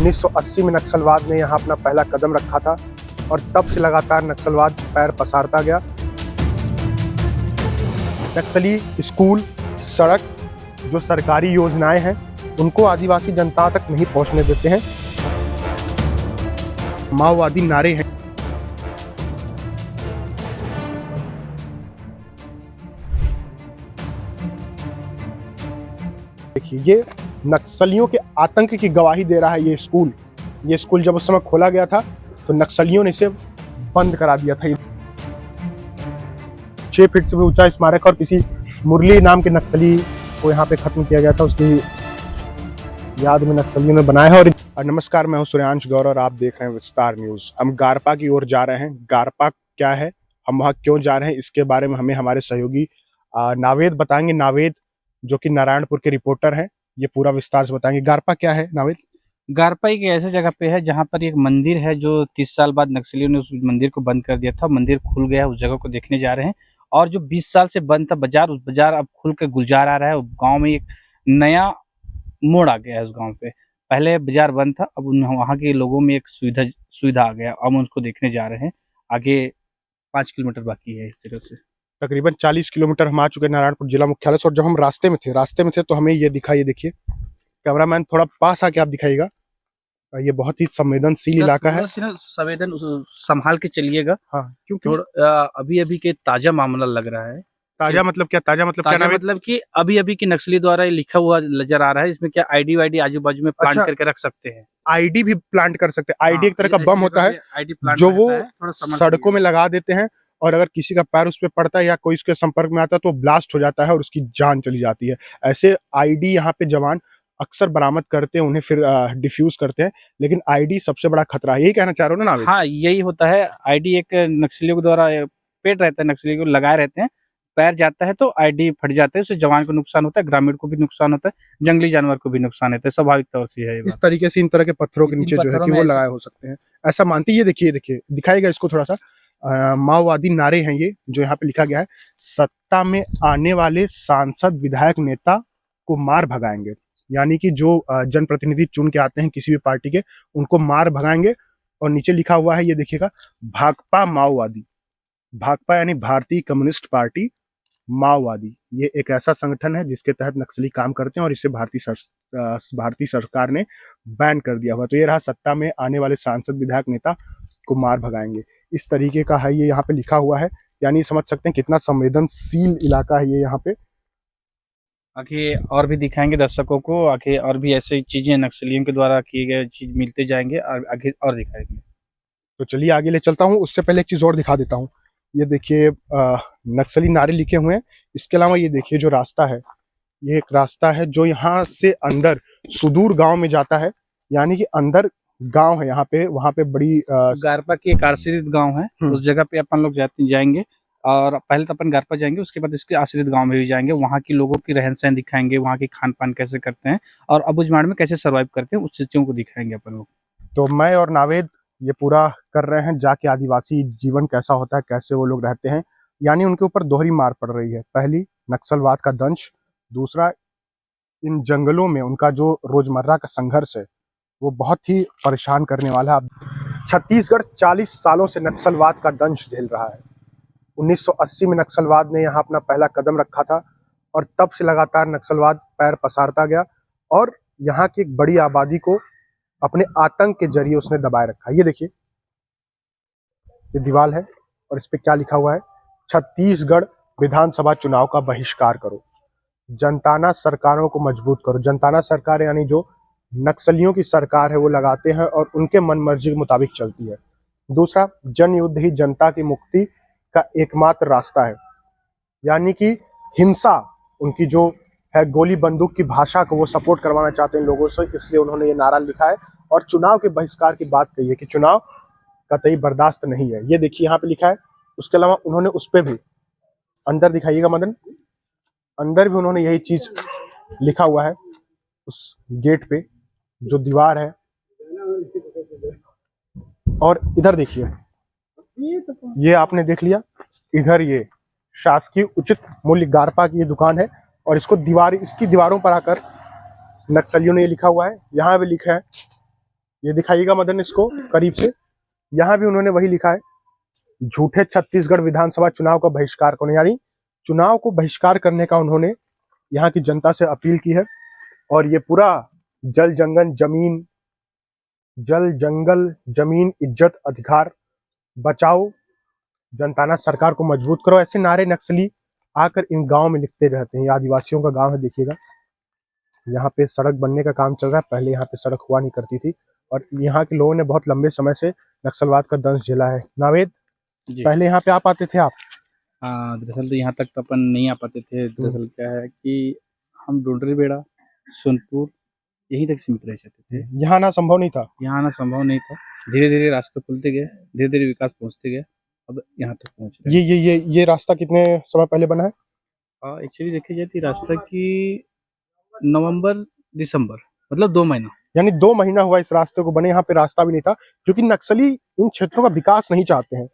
1980 में नक्सलवाद ने यहाँ अपना पहला कदम रखा था और तब से लगातार नक्सलवाद पैर पसारता गया। नक्सली स्कूल, सड़क, जो सरकारी योजनाएं हैं उनको आदिवासी जनता तक नहीं पहुंचने देते हैं। माओवादी नारे हैं। देखिए, ये नक्सलियों के आतंक की गवाही दे रहा है। ये स्कूल जब उस समय खोला गया था तो नक्सलियों ने इसे बंद करा दिया था। 6 फीट से भी ऊंचा स्मारक और किसी मुरली नाम के नक्सली को यहाँ पे खत्म किया गया था, उसकी याद में नक्सलियों ने बनाया है। और नमस्कार, मैं हूँ सूर्यांश गौर और आप देख रहे हैं विस्तार न्यूज। हम गारपा की ओर जा रहे हैं। गारपा क्या है, हम वहाँ क्यों जा रहे हैं, इसके बारे में हमें हमारे सहयोगी नावेद बताएंगे। नावेद जो कि नारायणपुर के रिपोर्टर हैं, ये पूरा विस्तार से बताएंगे। गारपा क्या है नावेद? गारपा एक ऐसे जगह पे है जहाँ पर एक मंदिर है जो 30 साल बाद नक्सलियों ने उस मंदिर को बंद कर दिया था। मंदिर खुल गया, उस जगह को देखने जा रहे हैं। और जो 20 साल से बंद था बाजार, उस बाजार अब खुल के गुलजार आ रहा है। गांव में एक नया मोड़ आ गया है। उस गांव पे पहले बाजार बंद था, अब वहाँ के लोगों में एक सुविधा आ गया। अब हम उसको देखने जा रहे हैं। आगे 5 किलोमीटर बाकी है इस जगह से। तकरीबन 40 किलोमीटर हम आ चुके हैं नारायणपुर जिला मुख्यालय से। और जब हम रास्ते में थे तो हमें ये दिखा, ये देखिए कैमरामैन थोड़ा पास आके आप दिखाइएगा। ये बहुत ही संवेदनशील इलाका है। संवेदन संभाल के चलिएगा। हाँ, क्योंकि अभी के ताजा मामला लग रहा है। ताजा मतलब क्या? ताजा मतलब क्या? मतलब कि अभी की नक्सली द्वारा लिखा हुआ नजर आ रहा है। इसमें क्या आईडी वाईडी आजू बाजू में प्लांट करके रख सकते हैं। आईडी भी प्लांट कर सकते हैं। आईडी एक तरह का बम होता है जो वो सड़कों में लगा देते हैं, और अगर किसी का पैर उस पर पड़ता है या कोई उसके संपर्क में आता है तो ब्लास्ट हो जाता है और उसकी जान चली जाती है। ऐसे आईडी यहाँ पे जवान अक्सर बरामद करते हैं, उन्हें फिर डिफ्यूज करते हैं। लेकिन आईडी सबसे बड़ा खतरा है, यही कहना चाह रहे हो ना नावेद? हाँ, यही होता है। आईडी एक नक्सलियों के द्वारा पेट रहता है, नक्सली को लगाए रहते हैं। पैर जाता है तो आईडी फट जाता है, उससे जवान को नुकसान होता है, ग्रामीण को भी नुकसान होता है, जंगली जानवर को भी नुकसान होता है। स्वाभाविक तौर से है। इस तरीके से इन तरह के पत्थरों के नीचे जो है कि वो लगाए हो सकते हैं, ऐसा मानती है। ये देखिए दिखाएगा इसको थोड़ा सा। माओवादी नारे हैं ये, जो यहाँ पे लिखा गया है। सत्ता में आने वाले सांसद, विधायक, नेता को मार भगाएंगे। यानी कि जो जनप्रतिनिधि चुन के आते हैं किसी भी पार्टी के, उनको मार भगाएंगे। और नीचे लिखा हुआ है, ये देखिएगा, भाकपा माओवादी। भाकपा यानी भारतीय कम्युनिस्ट पार्टी माओवादी। ये एक ऐसा संगठन है जिसके तहत नक्सली काम करते हैं और इसे भारतीय सरकार ने बैन कर दिया हुआ। तो ये रहा, सत्ता में आने वाले सांसद, विधायक, नेता को मार भगाएंगे। इस तरीके का है ये यहाँ पे लिखा हुआ है। यानी समझ सकते हैं कितना संवेदनशील इलाका है ये यहाँ पे। आगे और भी दिखाएंगे दर्शकों को। आगे और भी ऐसी चीजें नक्सलियों के द्वारा किए गए चीज मिलते जाएंगे और आगे और दिखाएंगे। तो चलिए आगे ले चलता हूँ। उससे पहले एक चीज और दिखा देता हूँ। ये देखिए, नक्सली नारे लिखे हुए हैं। इसके अलावा ये देखिए जो रास्ता है, ये एक रास्ता है जो यहाँ से अंदर सुदूर गांव में जाता है। यानी कि अंदर गांव है यहाँ पे, वहाँ पे बड़ी गारपा की एक आश्रित गांव है। उस जगह पे अपन लोग जाएंगे। और पहले तो अपन गारपा जाएंगे, उसके बाद इसके आश्रित गांव में भी जाएंगे। वहाँ की लोगों की रहन सहन दिखाएंगे, वहाँ की खान पान कैसे करते हैं और अबुझमाड़ में कैसे सर्वाइव करते हैं, उस चीजों को दिखाएंगे अपन लोग। तो मैं और नावेद ये पूरा कर रहे हैं, जाके आदिवासी जीवन कैसा होता है, कैसे वो लोग रहते हैं। यानी उनके ऊपर दोहरी मार पड़ रही है। पहली, नक्सलवाद का दंश। दूसरा, इन जंगलों में उनका जो रोजमर्रा का संघर्ष है वो बहुत ही परेशान करने वाला है। छत्तीसगढ़ 40 सालों से नक्सलवाद का दंश झेल रहा है। 1980 में नक्सलवाद ने यहाँ अपना पहला कदम रखा था और तब से लगातार नक्सलवाद पैर पसारता गया और यहाँ की एक बड़ी आबादी को अपने आतंक के जरिए उसने दबाए रखा। ये देखिए, ये दीवार है और इस पे क्या लिखा हुआ है? छत्तीसगढ़ विधानसभा चुनाव का बहिष्कार करो, जनताना सरकारों को मजबूत करो। जनताना सरकार यानी जो नक्सलियों की सरकार है वो लगाते हैं और उनके मन मर्जी के मुताबिक चलती है। दूसरा, जन युद्ध ही जनता की मुक्ति का एकमात्र रास्ता है। यानी कि हिंसा, उनकी जो है गोली बंदूक की भाषा को वो सपोर्ट करवाना चाहते हैं लोगों से, इसलिए उन्होंने ये नारा लिखा है। और चुनाव के बहिष्कार की बात कही है कि चुनाव कतई बर्दाश्त नहीं है। ये देखिए यहाँ पे लिखा है। उसके अलावा उन्होंने उस पे भी, अंदर दिखाइएगा मदन, अंदर भी उन्होंने यही चीज लिखा हुआ है उस गेट पे, जो दीवार है। और इधर देखिए, ये आपने देख लिया, इधर ये शासकीय उचित मूल्य गारपा की ये दुकान है और इसकी दीवारों पर आकर नक्सलियों ने ये लिखा हुआ है। यहाँ भी लिखा है ये दिखाइएगा मदन इसको करीब से। यहाँ भी उन्होंने वही लिखा है, झूठे छत्तीसगढ़ विधानसभा चुनाव का बहिष्कार करो, यानी चुनाव को बहिष्कार करने का उन्होंने यहाँ की जनता से अपील की है। और ये पूरा जल जंगल जमीन इज्जत अधिकार बचाओ, जनताना सरकार को मजबूत करो, ऐसे नारे नक्सली आकर इन गांव में लिखते रहते हैं। ये आदिवासियों का गांव है, देखिएगा यहाँ पे सड़क बनने का काम चल रहा है। पहले यहाँ पे सड़क हुआ नहीं करती थी और यहाँ के लोगों ने बहुत लंबे समय से नक्सलवाद का दंश झेला है। नावेद, जी पहले यहाँ पे आप आते थे आप? हाँ, दरअसल तो यहाँ तक तो अपन नहीं आ पाते थे। दरअसल क्या है कि हम डोंडरी बेड़ा, सोनपुर यहीं तक सीमित रह जाते थे। यहाँ आना संभव नहीं था। यहाँ आना संभव नहीं था। धीरे धीरे रास्ते खुलते गए, धीरे धीरे विकास पहुँचते गए, अब यहाँ तक पहुँच रहे हैं। ये रास्ता कितने समय पहले बना है? एक्चुअली देखी जाती रास्ता की नवंबर दिसंबर, मतलब 2 महीना, यानी 2 महीना हुआ इस रास्ते को बने। यहाँ पे रास्ता भी नहीं था क्योंकि नक्सली इन क्षेत्रों का विकास नहीं चाहते हैं।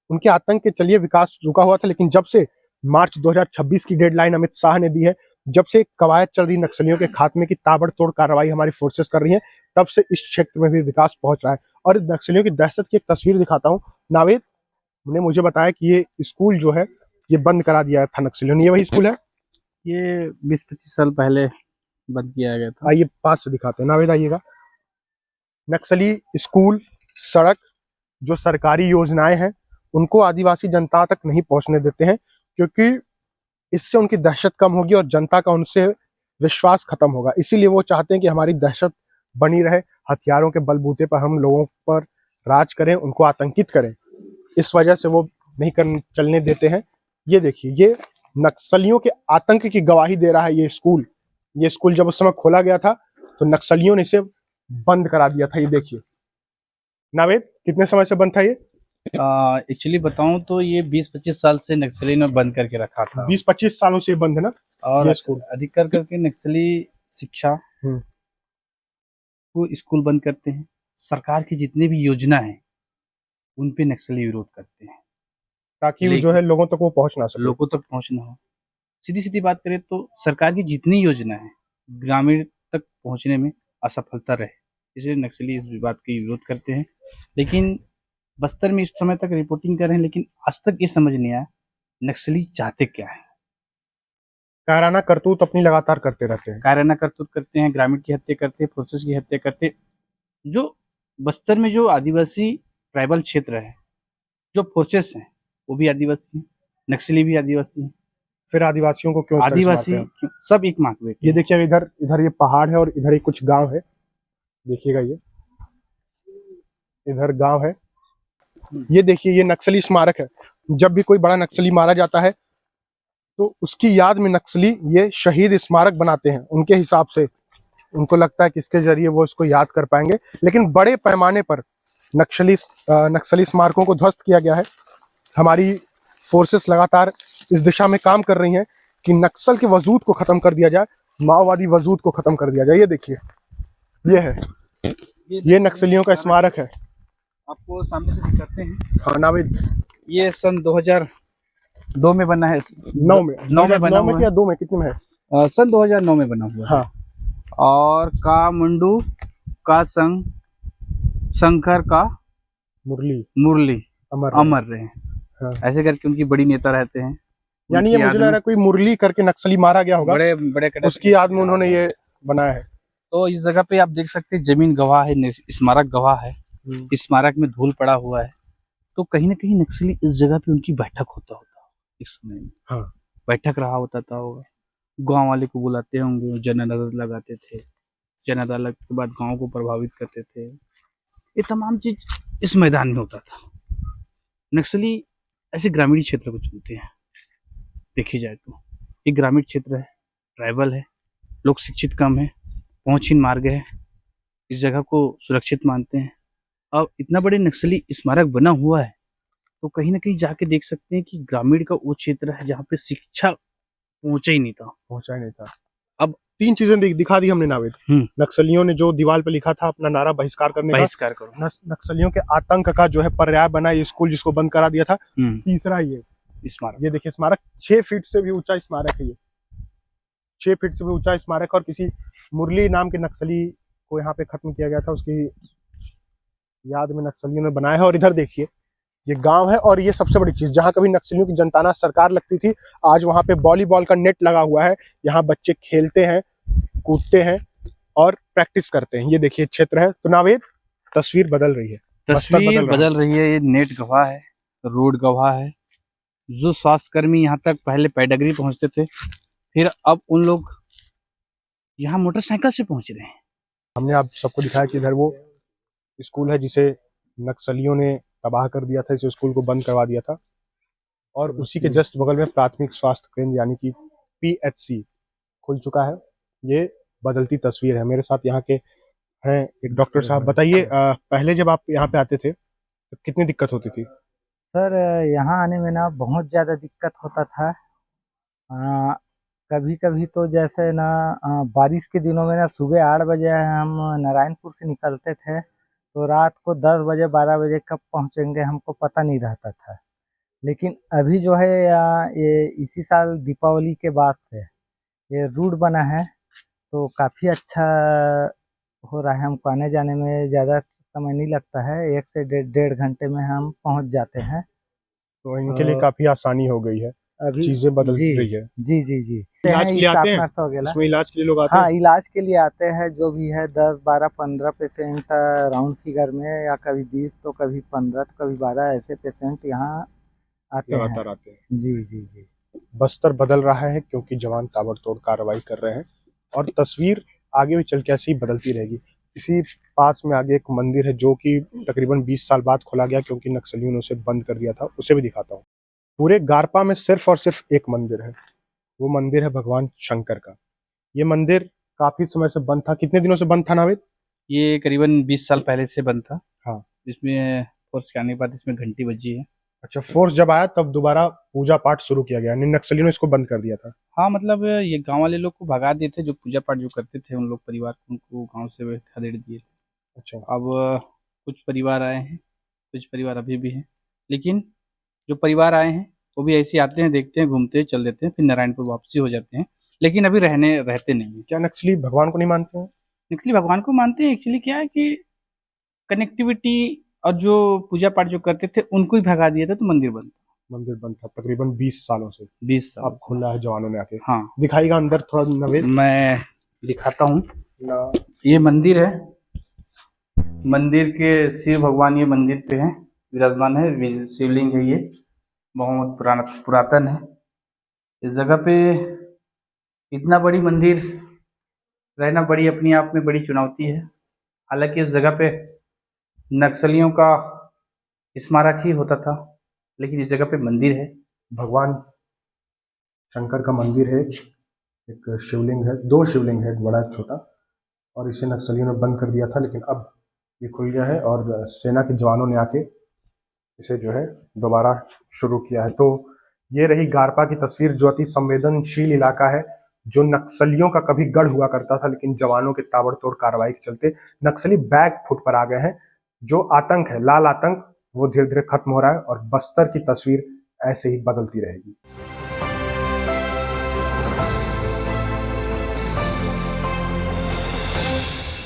उनके आतंक के चलिए विकास रुका हुआ था, लेकिन जब से मार्च 2026 की डेडलाइन अमित शाह ने दी है, जब से कवायद चल रही नक्सलियों के खात्मे की ताबड़तोड़ कार्रवाई हमारी फोर्सेस कर रही है, तब से इस क्षेत्र में भी विकास पहुंच रहा है। और नक्सलियों की दहशत की एक तस्वीर दिखाता हूँ। नावेद ने मुझे बताया कि ये स्कूल जो है ये बंद करा दिया था नक्सलियों ने। ये वही स्कूल है? ये 20-25 साल पहले बंद किया गया था। आइए पास से दिखाते हैं। नावेद आइएगा। नक्सली स्कूल, सड़क, जो सरकारी योजनाएं हैं उनको आदिवासी जनता तक नहीं पहुंचने देते हैं, क्योंकि इससे उनकी दहशत कम होगी और जनता का उनसे विश्वास खत्म होगा। इसीलिए वो चाहते हैं कि हमारी दहशत बनी रहे, हथियारों के बलबूते पर हम लोगों पर राज करें, उनको आतंकित करें। इस वजह से वो नहीं चलने देते हैं। ये देखिए, ये नक्सलियों के आतंक की गवाही दे रहा है ये स्कूल। ये स्कूल जब उस समय खोला गया था तो नक्सलियों ने इसे बंद करा दिया था। ये देखिए नावेद, कितने समय से बंद था ये? एक्चुअली बताऊं तो ये 20-25 साल से नक्सली ने बंद करके रखा था। 20-25 सालों से बंद है ना? और ये स्कूल अधिकतर करके नक्सली शिक्षा को स्कूल बंद करते हैं। सरकार की जितनी भी योजना है उन पे नक्सली विरोध करते हैं, ताकि वो जो है लोगों तक वो पहुंच ना सके। लोगों तक पहुंचना हो। सीधी सीधी बात करें तो सरकार की जितनी योजना है ग्रामीण तक पहुंचने में असफलता रहे, इसलिए नक्सली इस बात की विरोध करते हैं। लेकिन बस्तर में इस समय तक रिपोर्टिंग कर रहे हैं, लेकिन आज तक ये समझ नहीं आया नक्सली चाहते क्या है। कायराना करतूत अपनी लगातार करते रहते हैं। कायराना करतूत करते हैं, ग्रामीण की हत्या करते हैं, फोर्सेस की हत्या करते हैं। जो बस्तर में जो आदिवासी ट्राइबल क्षेत्र है, जो फोर्सेस हैं वो भी आदिवासी हैं, नक्सली भी आदिवासी हैं। फिर आदिवासियों को क्यों इस तरह से आदिवासी मारते हैं? सब एक माँ के बेटे। ये देखिए, इधर ये पहाड़ है और इधर ही कुछ गांव है। देखिएगा, ये इधर गांव है। ये देखिए, ये नक्सली स्मारक है। जब भी कोई बड़ा नक्सली मारा जाता है तो उसकी याद में नक्सली ये शहीद स्मारक बनाते हैं। उनके हिसाब से उनको लगता है कि इसके जरिए वो इसको याद कर पाएंगे, लेकिन बड़े पैमाने पर नक्सली स्मारकों को ध्वस्त किया गया है। हमारी फोर्सेस लगातार इस दिशा में काम कर रही हैं कि नक्सल के वजूद को खत्म कर दिया जाए, माओवादी वजूद को खत्म कर दिया जाए। ये देखिए, ये है, ये नक्सलियों का स्मारक है। आपको सामने से दिखाते हैं। हाँ नावेद, ये सन 2002 में बना है। 9 में बना हुआ है। या 2 में, कितने में है? सन 2009 में बना हुआ है। हाँ। और का मंडू का संग शंकर का मुरली अमर रहे हैं। हाँ। ऐसे करके उनकी बड़ी नेता रहते हैं। यानी ये मुझे लग रहा है कोई मुरली करके नक्सली मारा गया होगा, बड़े बड़े उसकी याद में उन्होंने ये बनाया है। तो इस जगह पे आप देख सकते हैं जमीन गवाह है, स्मारक गवाह है। स्मारक में धूल पड़ा हुआ है, तो कहीं ना कहीं नक्सली इस जगह पे उनकी बैठक होता इस समय में। हाँ। बैठक रहा होता था, गांव वाले को बुलाते होंगे, जन अदालत लगाते थे, जन अदालत के बाद गांव को प्रभावित करते थे। ये तमाम चीज इस मैदान में होता था। नक्सली ऐसे ग्रामीण क्षेत्र को चुनते हैं। देखी जाए तो ये ग्रामीण क्षेत्र है, ट्राइबल है, लोग शिक्षित कम है, पहुंचहीन मार्ग है, इस जगह को सुरक्षित मानते हैं। अब इतना बड़े नक्सली स्मारक बना हुआ है, तो कहीं ना कहीं जाके देख सकते हैं कि ग्रामीण का वो क्षेत्र है जहाँ पे शिक्षा पहुंचा ही नहीं था। अब 3 चीजें दिखा दी हमने नावेद। नक्सलियों ने जो दीवार पे लिखा था अपना नारा बहिष्कार करने का, नक्सलियों के आतंक का जो है पर्याय बना ये स्कूल जिसको बंद करा दिया था। तीसरा ये स्मारक, ये देखिए स्मारक 6 फीट से भी ऊंचा स्मारक है। ये 6 फीट से भी ऊंचा स्मारक, और किसी मुरली नाम के नक्सली को यहाँ पे खत्म किया गया था, उसकी याद में नक्सलियों ने बनाया है। और इधर देखिए ये गांव है, और ये सबसे बड़ी चीज, जहां कभी नक्सलियों की जनताना सरकार लगती थी, आज वहां पे वॉलीबॉल का नेट लगा हुआ है। यहाँ बच्चे खेलते हैं, कूदते हैं और प्रैक्टिस करते हैं। ये देखिए क्षेत्र है। तो नावेद, तस्वीर बदल रही है, बस्तर तस्वीर बदल रहा है। बदल रही है। ये नेट गवाह है, रोड गवाह है। जो स्वास्थ्यकर्मी यहाँ तक पहले पेडागिरी पहुंचते थे, फिर अब उन लोग यहाँ मोटरसाइकिल से पहुंच रहे हैं। हमने आप सबको दिखाया कि इधर वो स्कूल है जिसे नक्सलियों ने तबाह कर दिया था, इस स्कूल को बंद करवा दिया था। और उसी के जस्ट बगल में प्राथमिक स्वास्थ्य केंद्र यानी कि PHC खुल चुका है। ये बदलती तस्वीर है। मेरे साथ यहाँ के हैं एक डॉक्टर साहब। बताइए, पहले जब आप यहाँ पे आते थे तो कितनी दिक्कत होती थी? सर, यहाँ आने में ना बहुत ज़्यादा दिक्कत होता था। कभी कभी तो जैसे ना बारिश के दिनों में ना सुबह 8 बजे हम नारायणपुर से निकलते थे, तो रात को 10 बजे 12 बजे कब पहुँचेंगे हमको पता नहीं रहता था। लेकिन अभी जो है ये इसी साल दीपावली के बाद से ये रूट बना है, तो काफ़ी अच्छा हो रहा है। हमको आने जाने में ज़्यादा समय नहीं लगता है, 1 से डेढ़ घंटे में हम पहुंच जाते हैं। तो इनके लिए काफी आसानी हो गई है, अभी चीजें बदल जी रही है। जी जी जी इलाज के लिए आते हैं? स्टाफ नर्स वगैरह। इसमें इलाज के लिए लोग आते हाँ, हैं? इलाज के लिए आते हैं। जो भी है 10 12 15 पेशेंट राउंड फिगर में, या कभी 20 तो कभी 15 तो कभी 12 ऐसे पेशेंट यहाँ आते हैं। लगातार आते हैं। जी जी जी। बस्तर बदल रहा है क्योंकि जवान ताबड़तोड़ कार्रवाई कर रहे हैं, और तस्वीर आगे भी चल के ऐसी ही बदलती रहेगी। इसी पास में आगे एक मंदिर है जो कि तकरीबन 20 साल बाद खोला गया क्योंकि नक्सलियों ने उसे बंद कर दिया था। उसे भी दिखाता हूँ। पूरे गारपा में सिर्फ और सिर्फ एक मंदिर है, वो मंदिर है भगवान शंकर का। ये मंदिर काफी समय से बंद था। कितने दिनों से बंद था नावेद? ये करीबन 20 साल पहले से बंद था। हाँ। इसमें फोर्स के आने के बाद इसमें घंटी बजी है। अच्छा, फोर्स जब आया तब दोबारा पूजा पाठ शुरू किया गया, यानी नक्सलियों ने इसको बंद कर दिया था। हाँ, मतलब ये गांव वाले लोग को भगा दिए थे, जो पूजा पाठ जो करते थे उन लोग परिवार को, उनको गांव से खदेड़ दिए थे। अच्छा। अब कुछ परिवार आए हैं, कुछ परिवार अभी भी हैं, लेकिन जो परिवार आए हैं वो भी ऐसे आते हैं, देखते हैं, घूमते हैं, चल देते हैं, फिर नारायणपुर वापसी हो जाते हैं, लेकिन अभी रहते नहीं हैं। क्या नक्सली भगवान को नहीं मानते हैं? एक्चुअली भगवान को मानते हैं। एक्चुअली क्या है कि कनेक्टिविटी और जो पूजा पाठ जो करते थे उनको ही भगा दिया था, तो मंदिर बंद था। मंदिर बंद था तकरीबन 20 सालों से। 20 साल अब खुला है जवानों ने आके। हाँ, दिखाएगा अंदर थोड़ा नवेद? मैं दिखाता हूँ। ना, ये मंदिर है। मंदिर के शिव भगवान ये मंदिर पे हैं, विराजमान है। शिवलिंग है ये, बहुत पुरातन है। इस जगह पे इतना बड़ी मंदिर रहना बड़ी अपने आप में बड़ी चुनौती है। हालांकि इस जगह पे नक्सलियों का स्मारक ही होता था, लेकिन इस जगह पे मंदिर है। भगवान शंकर का मंदिर है। एक शिवलिंग है, 2 शिवलिंग है, एक बड़ा एक छोटा। और इसे नक्सलियों ने बंद कर दिया था, लेकिन अब ये खुल गया है और सेना के जवानों ने आके इसे जो है दोबारा शुरू किया है। तो ये रही गारपा की तस्वीर, जो अति संवेदनशील इलाका है, जो नक्सलियों का कभी गढ़ हुआ करता था, लेकिन जवानों के ताबड़तोड़ कार्रवाई के चलते नक्सली बैक फुट पर आ गए हैं। जो आतंक है, लाल आतंक, वो धीरे धीरे खत्म हो रहा है और बस्तर की तस्वीर ऐसे ही बदलती रहेगी।